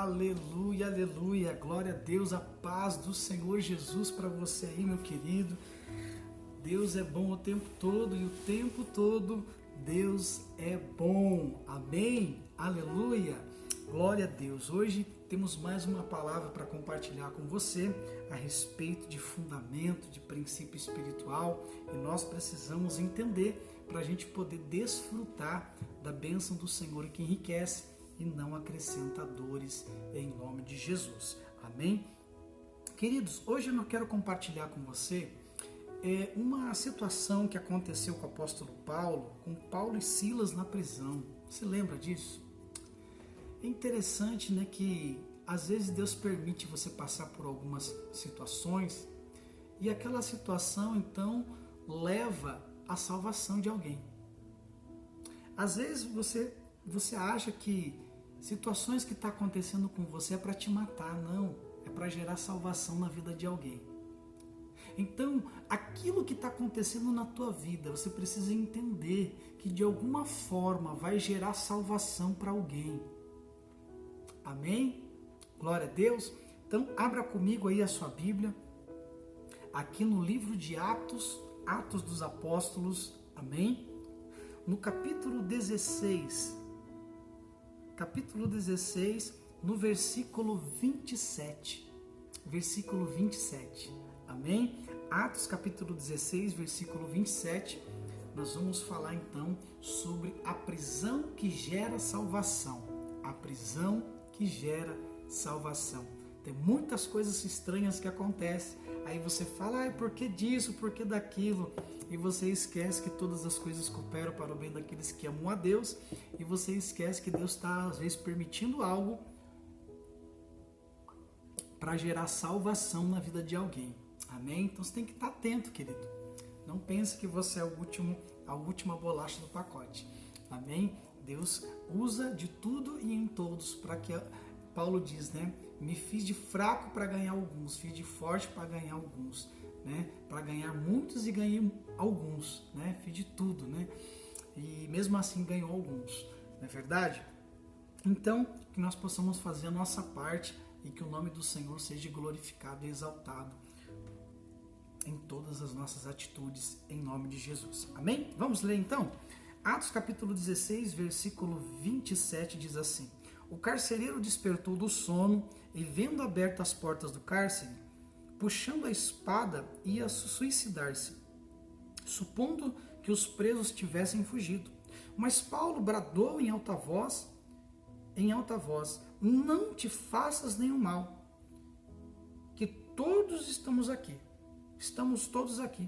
Aleluia, aleluia, glória a Deus, a paz do Senhor Jesus para você aí, meu querido. Deus é bom o tempo todo e o tempo todo Deus é bom, amém, aleluia, glória a Deus. Hoje temos mais uma palavra para compartilhar com você a respeito de fundamento, de princípio espiritual, e nós precisamos entender para a gente poder desfrutar da bênção do Senhor que enriquece e não acrescenta dores, em nome de Jesus, amém? Queridos, hoje eu não quero compartilhar com você uma situação que aconteceu com o apóstolo Paulo, com Paulo e Silas na prisão. Você lembra disso? É interessante, né, que às vezes Deus permite você passar por algumas situações e aquela situação então leva à salvação de alguém. Às vezes você acha que situações que estão acontecendo com você é para te matar, não, é para gerar salvação na vida de alguém. Então, aquilo que está acontecendo na tua vida, você precisa entender que de alguma forma vai gerar salvação para alguém. Amém? Glória a Deus. Então, abra comigo aí a sua Bíblia, aqui no livro de Atos, Atos dos Apóstolos, amém? No capítulo 16, no versículo 27, amém? Atos capítulo 16, versículo 27, nós vamos falar então sobre a prisão que gera salvação, a prisão que gera salvação. Tem muitas coisas estranhas que acontecem, aí você fala, por que disso, por que daquilo? E você esquece que todas as coisas cooperam para o bem daqueles que amam a Deus, e você esquece que Deus está às vezes permitindo algo para gerar salvação na vida de alguém. Amém? Então você tem que estar atento, querido. Não pense que você é a última bolacha do pacote. Amém? Deus usa de tudo e em todos para que, Paulo diz, né? Me fiz de fraco para ganhar alguns, fiz de forte para ganhar alguns, né? Para ganhar muitos e ganhei alguns, né? Fiz de tudo, né? E mesmo assim ganhou alguns, não é verdade? Então, que nós possamos fazer a nossa parte e que o nome do Senhor seja glorificado e exaltado em todas as nossas atitudes, em nome de Jesus. Amém? Vamos ler então? Atos capítulo 16, versículo 27 diz assim: O carcereiro despertou do sono e, vendo abertas as portas do cárcere, puxando a espada, ia suicidar-se, supondo que os presos tivessem fugido. Mas Paulo bradou em alta voz, não te faças nenhum mal, que todos estamos todos aqui.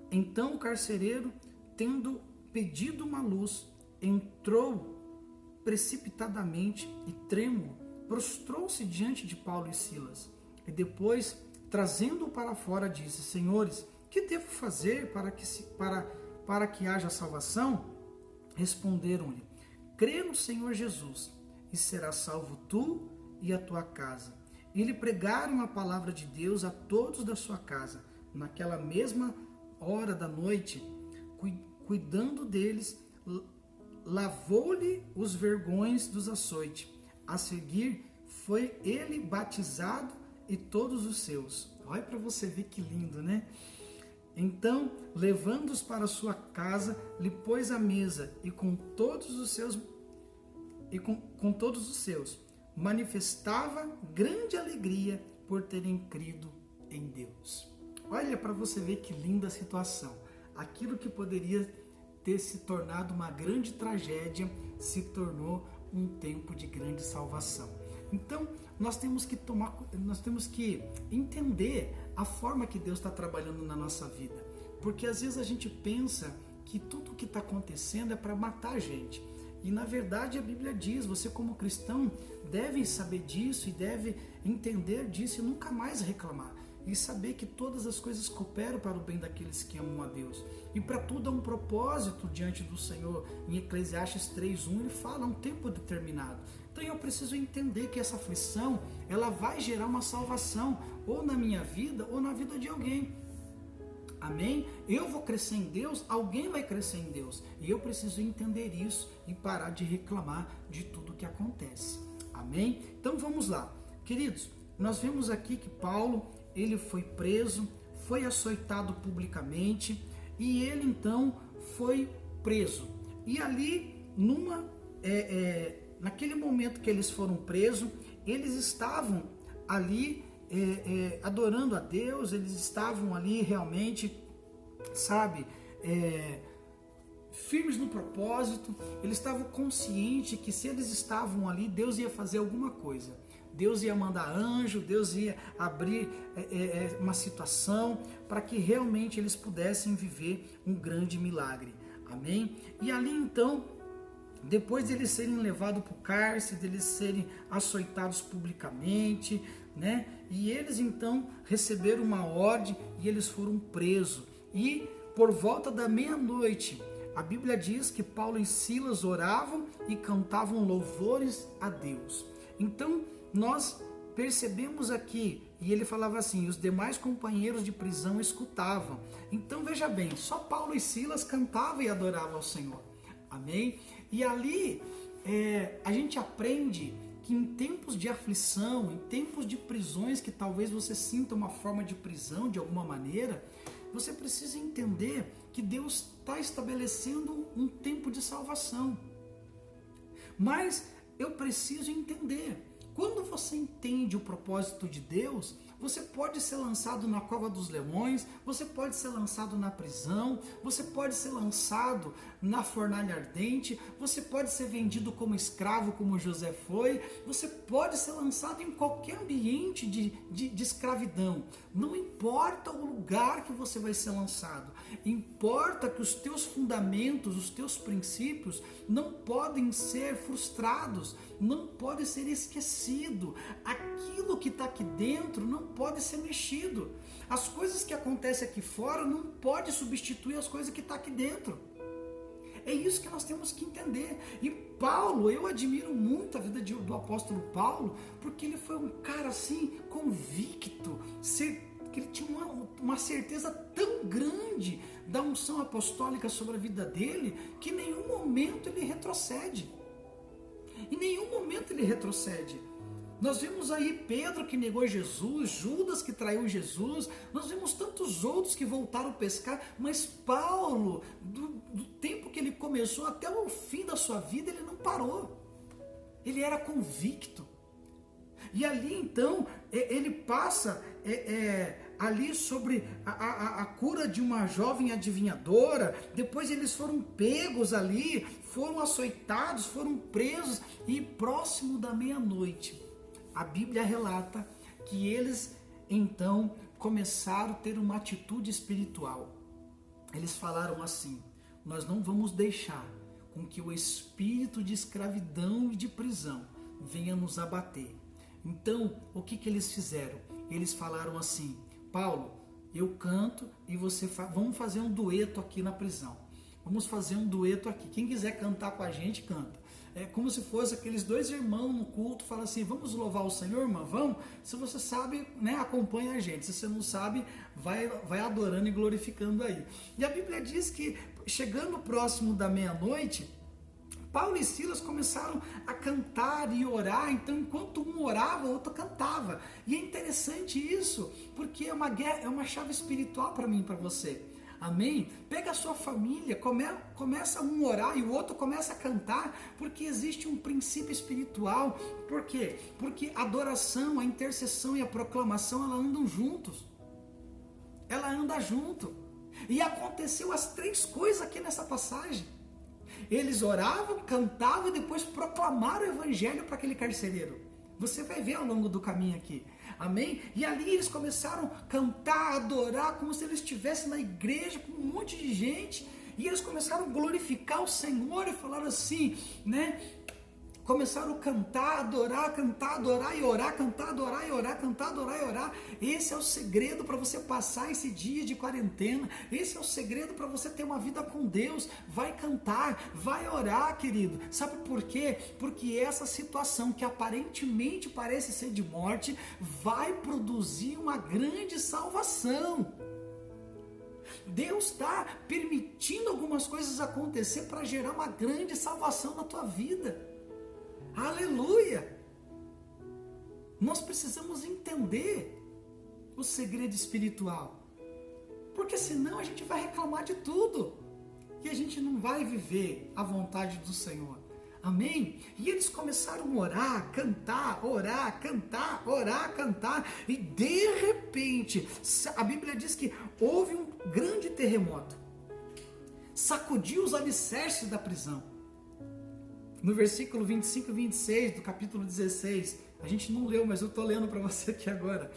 Então o carcereiro, tendo pedido uma luz, entrou precipitadamente e trêmulo, prostrou-se diante de Paulo e Silas, e depois, trazendo-o para fora, disse: Senhores, que devo fazer para que haja salvação? Responderam-lhe: Crê no Senhor Jesus, e serás salvo tu e a tua casa. E lhe pregaram a palavra de Deus a todos da sua casa. Naquela mesma hora da noite, cuidando deles, lavou-lhe os vergões dos açoites. A seguir, foi ele batizado e todos os seus. Olha para você ver que lindo, né? Então, levando-os para sua casa, lhe pôs a mesa e com todos os seus manifestava grande alegria por terem crido em Deus. Olha para você ver que linda situação. Aquilo que poderia ter se tornado uma grande tragédia se tornou um tempo de grande salvação. Então, nós temos que entender a forma que Deus está trabalhando na nossa vida. Porque às vezes a gente pensa que tudo o que está acontecendo é para matar a gente. E na verdade a Bíblia diz, você como cristão deve saber disso e deve entender disso e nunca mais reclamar. E saber que todas as coisas cooperam para o bem daqueles que amam a Deus. E para tudo há um propósito diante do Senhor. Em Eclesiastes 3:1 ele fala, um tempo determinado. Então eu preciso entender que essa aflição, ela vai gerar uma salvação, ou na minha vida, ou na vida de alguém. Amém? Eu vou crescer em Deus, alguém vai crescer em Deus. E eu preciso entender isso e parar de reclamar de tudo que acontece. Amém? Então vamos lá. Queridos, nós vemos aqui que Paulo, ele foi preso, foi açoitado publicamente e ele então foi preso. E ali, naquele momento que eles foram presos, eles estavam ali adorando a Deus, eles estavam ali realmente, sabe, firmes no propósito, eles estavam conscientes que se eles estavam ali, Deus ia fazer alguma coisa. Deus ia mandar anjo, Deus ia abrir uma situação para que realmente eles pudessem viver um grande milagre. Amém? E ali então, depois de eles serem levados para o cárcere, de eles serem açoitados publicamente, né? E eles então receberam uma ordem e eles foram presos. E por volta da meia-noite, a Bíblia diz que Paulo e Silas oravam e cantavam louvores a Deus. Então, nós percebemos aqui, e ele falava assim, os demais companheiros de prisão escutavam. Então, veja bem, só Paulo e Silas cantavam e adoravam ao Senhor. Amém? E ali, a gente aprende que em tempos de aflição, em tempos de prisões, que talvez você sinta uma forma de prisão de alguma maneira, você precisa entender que Deus está estabelecendo um tempo de salvação. Mas eu preciso entender, quando você entende o propósito de Deus, você pode ser lançado na cova dos leões, você pode ser lançado na prisão, você pode ser lançado na fornalha ardente, você pode ser vendido como escravo, como José foi, você pode ser lançado em qualquer ambiente de escravidão. Não importa o lugar que você vai ser lançado, importa que os teus fundamentos, os teus princípios não podem ser frustrados, não pode ser esquecido. Aquilo que está aqui dentro não pode ser mexido. As coisas que acontecem aqui fora não pode substituir as coisas que estão aqui dentro. É isso que nós temos que entender. E Paulo, eu admiro muito a vida do apóstolo Paulo, porque ele foi um cara assim, convicto, que ele tinha uma certeza tão grande da unção apostólica sobre a vida dele, que em nenhum momento ele retrocede. Em nenhum momento ele retrocede. Nós vimos aí Pedro que negou Jesus, Judas que traiu Jesus, nós vimos tantos outros que voltaram a pescar, mas Paulo, do tempo que ele começou até o fim da sua vida, ele não parou. Ele era convicto. E ali então, ele passa ali sobre a cura de uma jovem adivinhadora, depois eles foram pegos ali, foram açoitados, foram presos, e próximo da meia-noite, a Bíblia relata que eles então começaram a ter uma atitude espiritual. Eles falaram assim: nós não vamos deixar com que o espírito de escravidão e de prisão venha nos abater. Então, o que eles fizeram? Eles falaram assim: Paulo, eu canto e você vamos fazer um dueto aqui na prisão. Vamos fazer um dueto aqui. Quem quiser cantar com a gente, canta. É como se fosse aqueles dois irmãos no culto, falam assim: vamos louvar o Senhor, irmã? Vamos? Se você sabe, né, acompanha a gente. Se você não sabe, vai adorando e glorificando aí. E a Bíblia diz que, chegando próximo da meia-noite, Paulo e Silas começaram a cantar e orar. Então, enquanto um orava, o outro cantava. E é interessante isso, porque é uma chave espiritual para mim e para você. Amém? Pega a sua família, começa um a orar e o outro começa a cantar, porque existe um princípio espiritual. Por quê? Porque a adoração, a intercessão e a proclamação, elas andam juntos. Ela anda junto. E aconteceu as três coisas aqui nessa passagem. Eles oravam, cantavam e depois proclamaram o evangelho para aquele carcereiro. Você vai ver ao longo do caminho aqui. Amém? E ali eles começaram a cantar, adorar, como se eles estivessem na igreja com um monte de gente. E eles começaram a glorificar o Senhor e falaram assim, né? Começaram a cantar, adorar e orar, cantar, adorar e orar, cantar, adorar e orar. Esse é o segredo para você passar esse dia de quarentena. Esse é o segredo para você ter uma vida com Deus. Vai cantar, vai orar, querido. Sabe por quê? Porque essa situação que aparentemente parece ser de morte, vai produzir uma grande salvação. Deus está permitindo algumas coisas acontecer para gerar uma grande salvação na tua vida. Aleluia! Nós precisamos entender o segredo espiritual, porque senão a gente vai reclamar de tudo e a gente não vai viver a vontade do Senhor. Amém? E eles começaram a orar, cantar, orar, cantar, orar, cantar, e de repente, a Bíblia diz que houve um grande terremoto, sacudiu os alicerces da prisão. No versículo 25 e 26 do capítulo 16, a gente não leu, mas eu estou lendo para você aqui agora.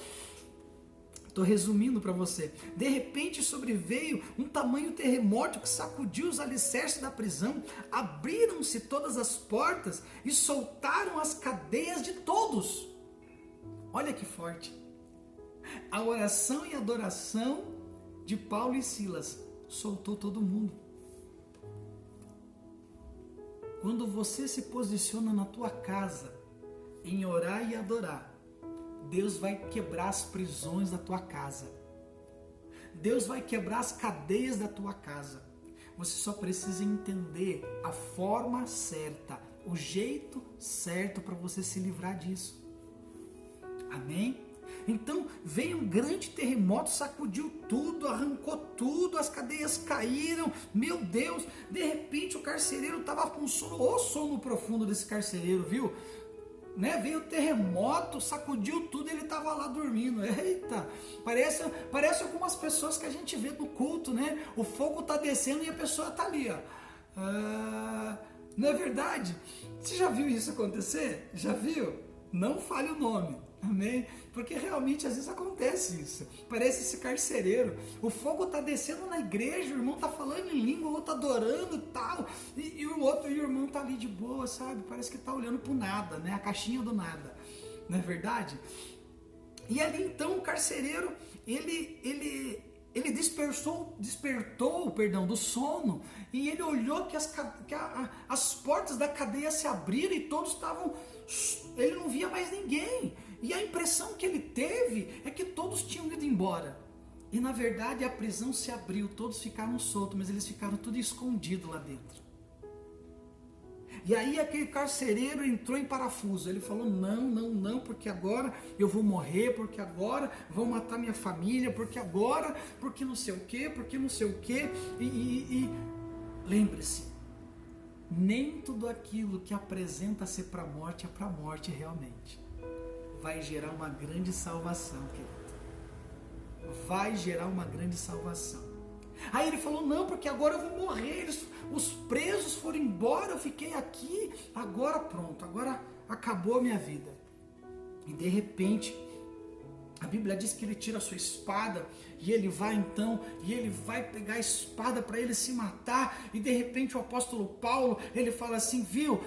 Estou resumindo para você. De repente sobreveio um tamanho terremoto que sacudiu os alicerces da prisão, abriram-se todas as portas e soltaram as cadeias de todos. Olha que forte. A oração e adoração de Paulo e Silas soltou todo mundo. Quando você se posiciona na tua casa em orar e adorar, Deus vai quebrar as prisões da tua casa. Deus vai quebrar as cadeias da tua casa. Você só precisa entender a forma certa, o jeito certo para você se livrar disso. Amém? Então veio um grande terremoto, sacudiu tudo, arrancou tudo, as cadeias caíram. Meu Deus, de repente o carcereiro estava com sono, o sono profundo desse carcereiro, viu? Né? Veio o terremoto, sacudiu tudo, ele estava lá dormindo. Eita, parece algumas pessoas que a gente vê no culto, né? O fogo está descendo e a pessoa está ali, ó. Não é verdade? Você já viu isso acontecer? Já viu? Não fale o nome, amém? Porque realmente às vezes acontece isso. Parece esse carcereiro. O fogo está descendo na igreja, o irmão está falando em língua, o outro está adorando e tal. E o irmão está ali de boa, sabe? Parece que está olhando para o nada, né? A caixinha do nada. Não é verdade? E ali então o carcereiro, ele despertou do sono, e ele olhou que as portas da cadeia se abriram e todos estavam... Ele não via mais ninguém. E a impressão que ele teve é que todos tinham ido embora. E na verdade a prisão se abriu, todos ficaram soltos, mas eles ficaram tudo escondidos lá dentro. E aí aquele carcereiro entrou em parafuso. Ele falou, não, porque agora eu vou morrer, porque agora vão matar minha família, porque agora, porque não sei o quê. E lembre-se, nem tudo aquilo que apresenta-se para a morte é para a morte realmente. Vai gerar uma grande salvação, querido. Vai gerar uma grande salvação. Aí ele falou, não, porque agora eu vou morrer, os presos foram embora, eu fiquei aqui, agora pronto, agora acabou a minha vida. E de repente, a Bíblia diz que ele tira a sua espada, e ele vai pegar a espada para ele se matar, e de repente o apóstolo Paulo, ele fala assim, viu,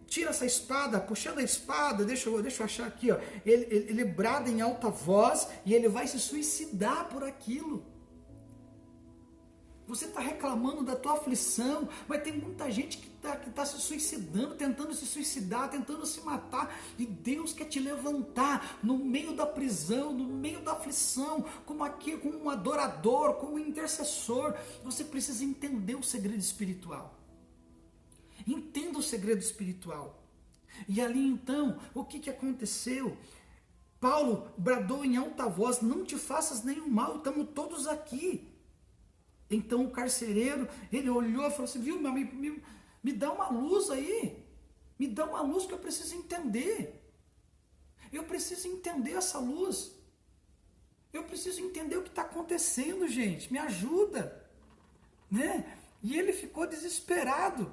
tira essa espada, puxando a espada, deixa eu achar aqui, ó. Ele brada em alta voz e ele vai se suicidar por aquilo. Você está reclamando da tua aflição, mas tem muita gente que está se suicidando, tentando se suicidar, tentando se matar, e Deus quer te levantar no meio da prisão, no meio da aflição, como um adorador, como um intercessor. Você precisa entender o segredo espiritual. Entenda o segredo espiritual. E ali então, o que aconteceu? Paulo bradou em alta voz, não te faças nenhum mal, estamos todos aqui. Então o carcereiro, ele olhou e falou assim, viu, me dá uma luz aí, me dá uma luz que eu preciso entender. Eu preciso entender essa luz. Eu preciso entender o que está acontecendo, gente, me ajuda. Né? E ele ficou desesperado.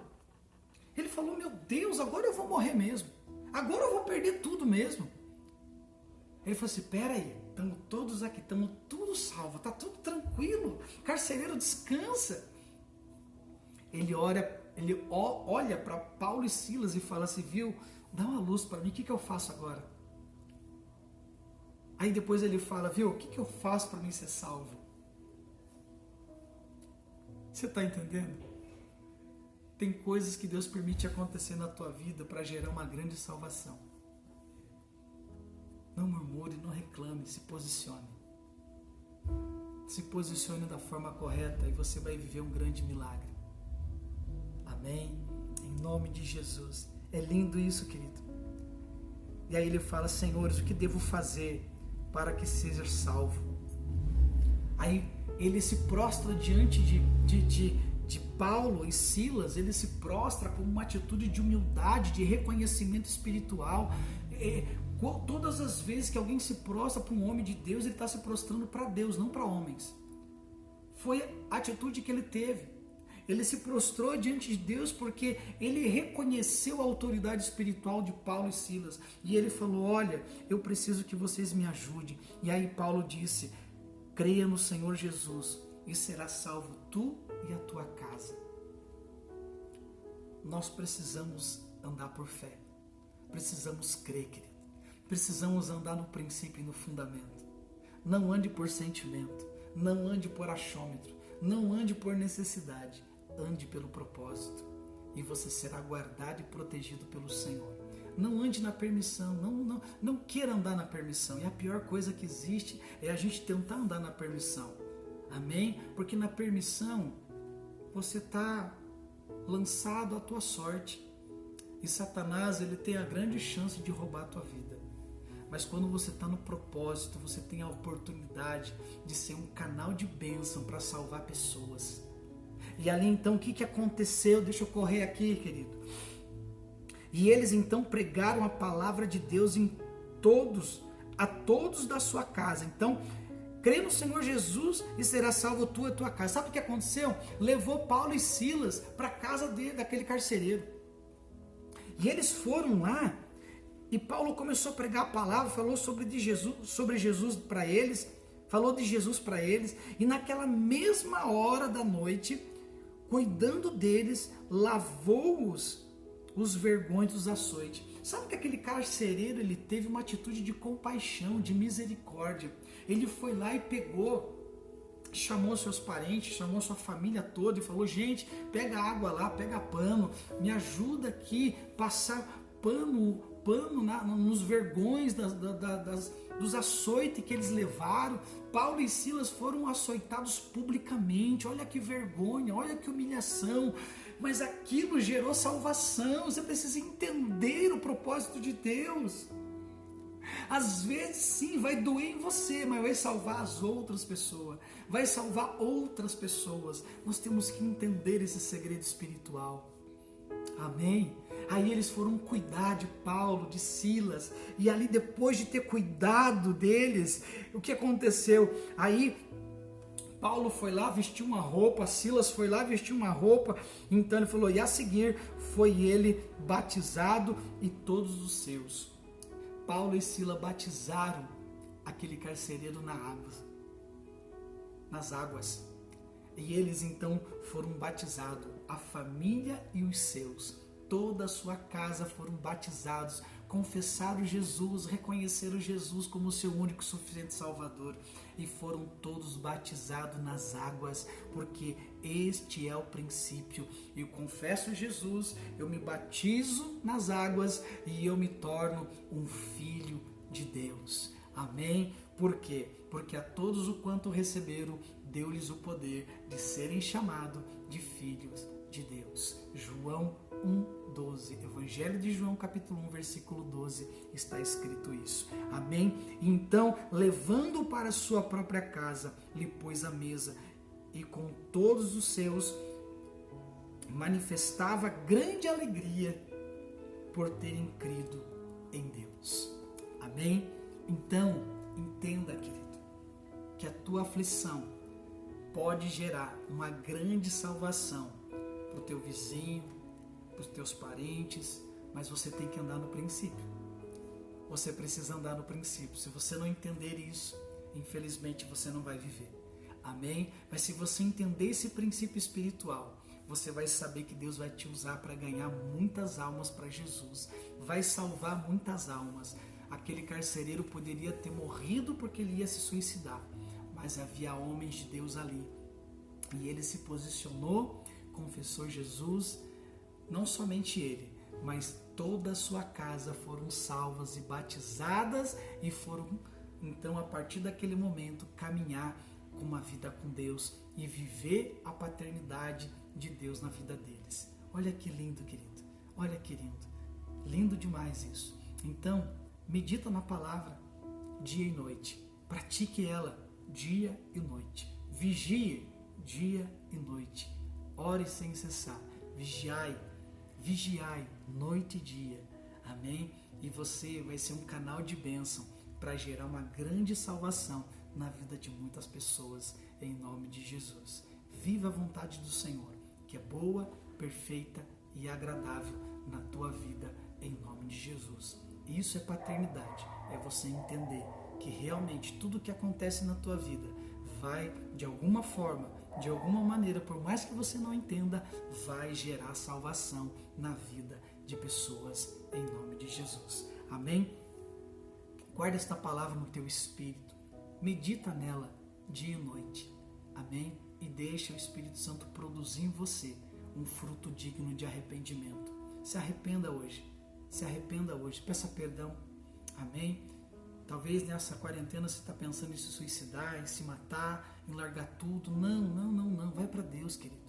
Ele falou, meu Deus, agora eu vou morrer mesmo. Agora eu vou perder tudo mesmo. Ele falou assim, peraí, estamos todos aqui, estamos tudo salvo, está tudo tranquilo. O carcereiro descansa. Ele olha para Paulo e Silas e fala assim, viu, dá uma luz para mim, o que eu faço agora? Aí depois ele fala, viu, o que eu faço para mim ser salvo? Você está entendendo? Tem coisas que Deus permite acontecer na tua vida para gerar uma grande salvação. Não murmure, não reclame, se posicione. Se posicione da forma correta e você vai viver um grande milagre. Amém? Em nome de Jesus. É lindo isso, querido. E aí ele fala: Senhores, o que devo fazer para que seja salvo? Aí ele se prostra diante de Paulo e Silas, ele se prostra com uma atitude de humildade, de reconhecimento espiritual. Todas as vezes que alguém se prostra para um homem de Deus, ele está se prostrando para Deus, não para homens. Foi a atitude que ele teve. Ele se prostrou diante de Deus porque ele reconheceu a autoridade espiritual de Paulo e Silas. E ele falou: olha, eu preciso que vocês me ajudem. E aí Paulo disse: creia no Senhor Jesus e será salvo tu e a tua casa. Nós precisamos andar por fé. Precisamos crer, querido. Precisamos andar no princípio e no fundamento. Não ande por sentimento. Não ande por achômetro. Não ande por necessidade. Ande pelo propósito. E você será guardado e protegido pelo Senhor. Não ande na permissão. Não queira andar na permissão. E a pior coisa que existe é a gente tentar andar na permissão. Amém? Porque na permissão você está lançado à tua sorte. E Satanás, ele tem a grande chance de roubar a tua vida. Mas quando você está no propósito, você tem a oportunidade de ser um canal de bênção para salvar pessoas. E ali então o que aconteceu? Deixa eu correr aqui, querido. E eles então pregaram a palavra de Deus a todos da sua casa. Então, crê no Senhor Jesus e será salvo tu e a tua casa. Sabe o que aconteceu? Levou Paulo e Silas para a casa daquele carcereiro. E eles foram lá e Paulo começou a pregar a palavra, falou sobre Jesus para eles, falou de Jesus para eles. E naquela mesma hora da noite, cuidando deles, lavou-os os vergões dos açoites. Sabe que aquele carcereiro, ele teve uma atitude de compaixão, de misericórdia. Ele foi lá e chamou seus parentes, chamou sua família toda e falou: gente, pega água lá, pega pano, me ajuda aqui, passar pano nos vergões dos açoites que eles levaram. Paulo e Silas foram açoitados publicamente. Olha que vergonha, olha que humilhação. Mas aquilo gerou salvação. Você precisa entender o propósito de Deus. Às vezes sim, vai doer em você, mas vai salvar as outras pessoas. Vai salvar outras pessoas. Nós temos que entender esse segredo espiritual. Amém? Aí eles foram cuidar de Paulo, de Silas. E ali, depois de ter cuidado deles, o que aconteceu? Aí Paulo foi lá, vestiu uma roupa, Silas foi lá, vestiu uma roupa. Então ele falou: e a seguir foi ele batizado e todos os seus. Paulo e Silas batizaram aquele carcereiro nas águas. E eles então foram batizados, a família e os seus. Toda a sua casa foram batizados, confessaram Jesus, reconheceram Jesus como seu único e suficiente Salvador. E foram todos batizados nas águas, porque este é o princípio. Eu confesso Jesus, eu me batizo nas águas e eu me torno um filho de Deus. Amém? Por quê? Porque a todos o quanto receberam, deu-lhes o poder de serem chamados de filhos de Deus. João 1:12, Evangelho de João capítulo 1, versículo 12, está escrito isso. Amém? Então, levando-o para sua própria casa, lhe pôs a mesa e com todos os seus manifestava grande alegria por terem crido em Deus. Amém? Então, entenda, querido, que a tua aflição pode gerar uma grande salvação para o teu vizinho, para os teus parentes, mas você tem que andar no princípio. Você precisa andar no princípio. Se você não entender isso, infelizmente você não vai viver. Amém? Mas se você entender esse princípio espiritual, você vai saber que Deus vai te usar para ganhar muitas almas para Jesus. Vai salvar muitas almas. Aquele carcereiro poderia ter morrido porque ele ia se suicidar, mas havia homens de Deus ali. E ele se posicionou, confessou Jesus. Não somente ele, mas toda a sua casa foram salvas e batizadas e foram, então, a partir daquele momento, caminhar com uma vida com Deus e viver a paternidade de Deus na vida deles. Olha que lindo, querido. Olha que lindo. Lindo demais isso. Então, Medita na palavra dia e noite. Pratique ela dia e noite. Vigie dia e noite. Ore sem cessar. Vigiai noite e dia. Amém? E você vai ser um canal de bênção para gerar uma grande salvação na vida de muitas pessoas, em nome de Jesus. Viva a vontade do Senhor, que é boa, perfeita e agradável na tua vida, em nome de Jesus. Isso é paternidade, é você entender que realmente tudo que acontece na tua vida vai, de alguma forma, de alguma maneira, por mais que você não entenda, vai gerar salvação na vida de pessoas, em nome de Jesus. Amém? Guarda esta palavra no teu espírito, medita nela dia e noite. Amém? E deixa o Espírito Santo produzir em você um fruto digno de arrependimento. Se arrependa hoje, peça perdão. Amém? Talvez nessa quarentena você está pensando em se suicidar, em se matar, em largar tudo. Não. Vai para Deus, querido.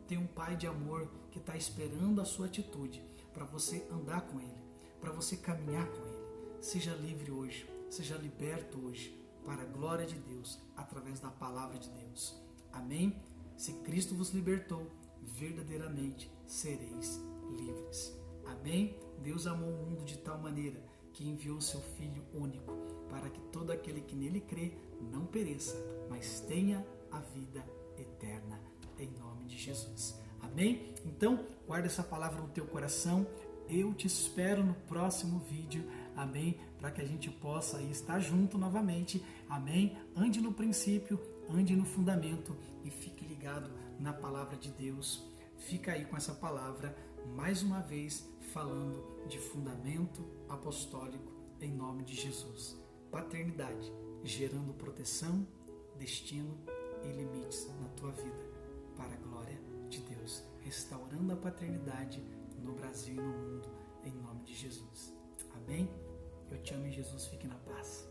Tem um Pai de amor que está esperando a sua atitude para você andar com Ele, para você caminhar com Ele. Seja livre hoje, seja liberto hoje, para a glória de Deus, através da palavra de Deus. Amém? Se Cristo vos libertou, verdadeiramente sereis livres. Amém? Deus amou o mundo de tal maneira que enviou seu Filho único, para que todo aquele que nele crê não pereça, mas tenha a vida eterna, em nome de Jesus. Amém? Então, guarda essa palavra no teu coração. Eu te espero no próximo vídeo. Amém? Para que a gente possa aí estar junto novamente. Amém? Ande no princípio, ande no fundamento e fique ligado na palavra de Deus. Fica aí com essa palavra, mais uma vez, falando de fundamento apostólico em nome de Jesus. Paternidade, gerando proteção, destino e limites na tua vida, para a glória de Deus, restaurando a paternidade no Brasil e no mundo, em nome de Jesus. Amém? Eu te amo em Jesus, fique na paz.